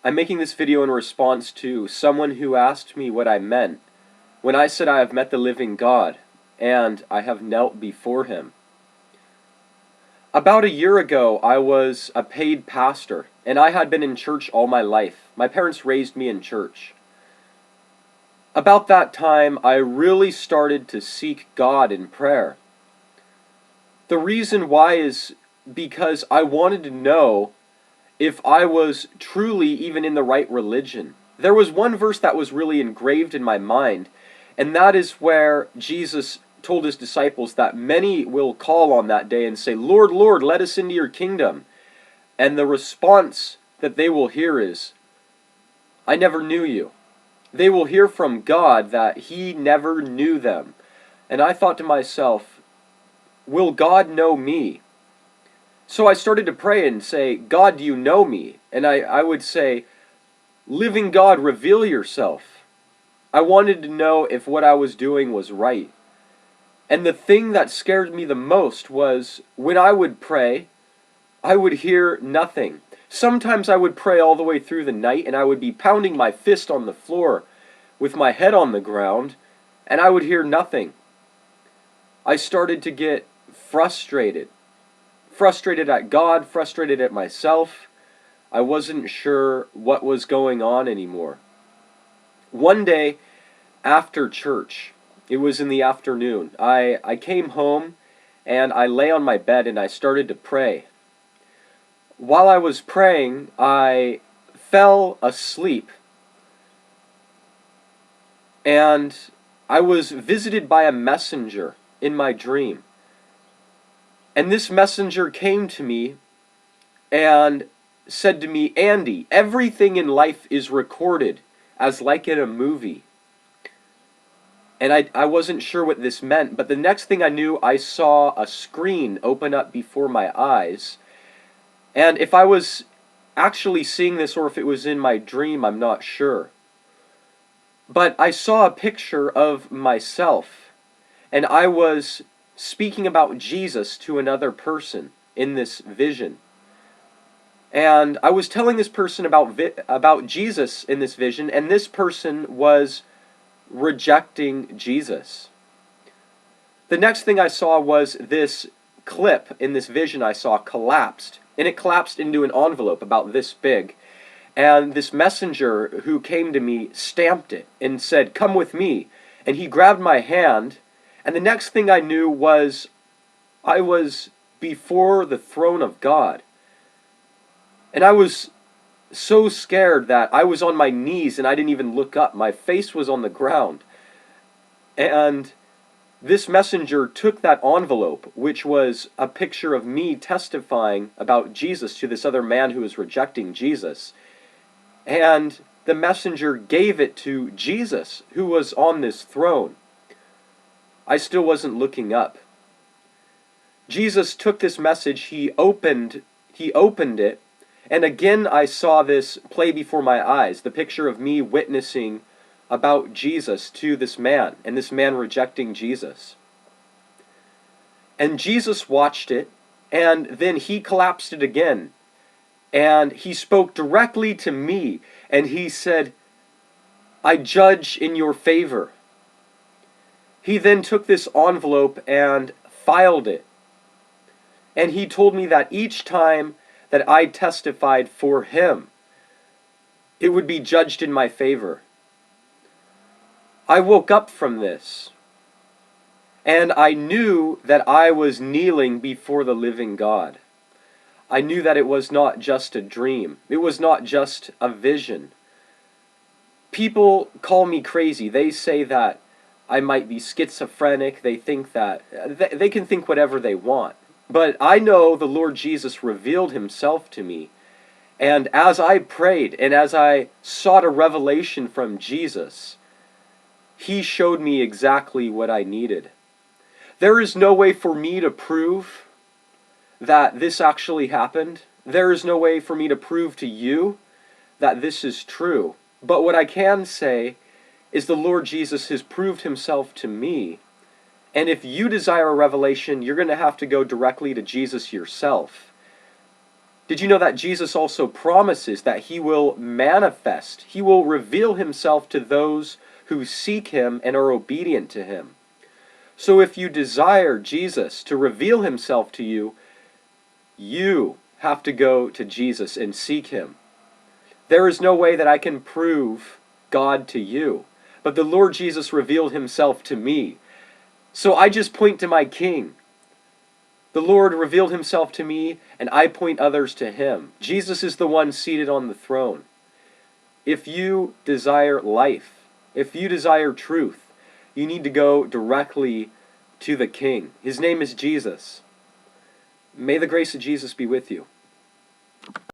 I'm making this video in response to someone who asked me what I meant when I said I have met the living God and I have knelt before him. About a year ago, I was a paid pastor, and I had been in church all my life. My parents raised me in church. About that time, I really started to seek God in prayer. The reason why is because I wanted to know if I was truly even in the right religion. There was one verse that was really engraved in my mind, and that is where Jesus told his disciples that many will call on that day and say, "Lord, Lord, let us into your kingdom." And the response that they will hear is, "I never knew you." They will hear from God that he never knew them. And I thought to myself, will God know me? So I started to pray and say, "God, do you know me?" And I would say, "Living God, reveal yourself." I wanted to know if what I was doing was right. And the thing that scared me the most was when I would pray, I would hear nothing. Sometimes I would pray all the way through the night and I would be pounding my fist on the floor with my head on the ground, and I would hear nothing. I started to get frustrated. Frustrated at God, frustrated at myself. I wasn't sure what was going on anymore. One day after church, it was in the afternoon, I came home and I lay on my bed and I started to pray. While I was praying, I fell asleep. And I was visited by a messenger in my dream. And this messenger came to me and said to me, "Andy, everything in life is recorded as like in a movie." And I wasn't sure what this meant, but the next thing I knew, I saw a screen open up before my eyes. And if I was actually seeing this or if it was in my dream, I'm not sure. But I saw a picture of myself, and I was speaking about Jesus to another person in this vision. And I was telling this person about Jesus in this vision, and this person was rejecting Jesus. The next thing I saw was this clip in this vision I saw collapsed, and it collapsed into an envelope about this big. And this messenger who came to me stamped it and said, "Come with me." And he grabbed my hand, and the next thing I knew was I was before the throne of God. And I was so scared that I was on my knees and I didn't even look up. My face was on the ground. And this messenger took that envelope, which was a picture of me testifying about Jesus to this other man who was rejecting Jesus. And the messenger gave it to Jesus, who was on this throne. I still wasn't looking up. Jesus took this message, he opened it, and again I saw this play before my eyes, the picture of me witnessing about Jesus to this man, and this man rejecting Jesus. And Jesus watched it, and then he collapsed it again. And he spoke directly to me, and he said, "I judge in your favor." He then took this envelope and filed it. And he told me that each time that I testified for him, it would be judged in my favor. I woke up from this, and I knew that I was kneeling before the living God. I knew that it was not just a dream. It was not just a vision. People call me crazy. They say that I might be schizophrenic. They think that they can think whatever they want. But I know the Lord Jesus revealed himself to me. And as I prayed and as I sought a revelation from Jesus, he showed me exactly what I needed. There is no way for me to prove that this actually happened. There is no way for me to prove to you that this is true. But what I can say is the Lord Jesus has proved himself to me. And if you desire a revelation, you're going to have to go directly to Jesus yourself. Did you know that Jesus also promises that he will manifest, he will reveal himself to those who seek him and are obedient to him? So if you desire Jesus to reveal himself to you, you have to go to Jesus and seek him. There is no way that I can prove God to you, but the Lord Jesus revealed himself to me. So I just point to my King. The Lord revealed himself to me, and I point others to him. Jesus is the one seated on the throne. If you desire life, if you desire truth, you need to go directly to the King. His name is Jesus. May the grace of Jesus be with you.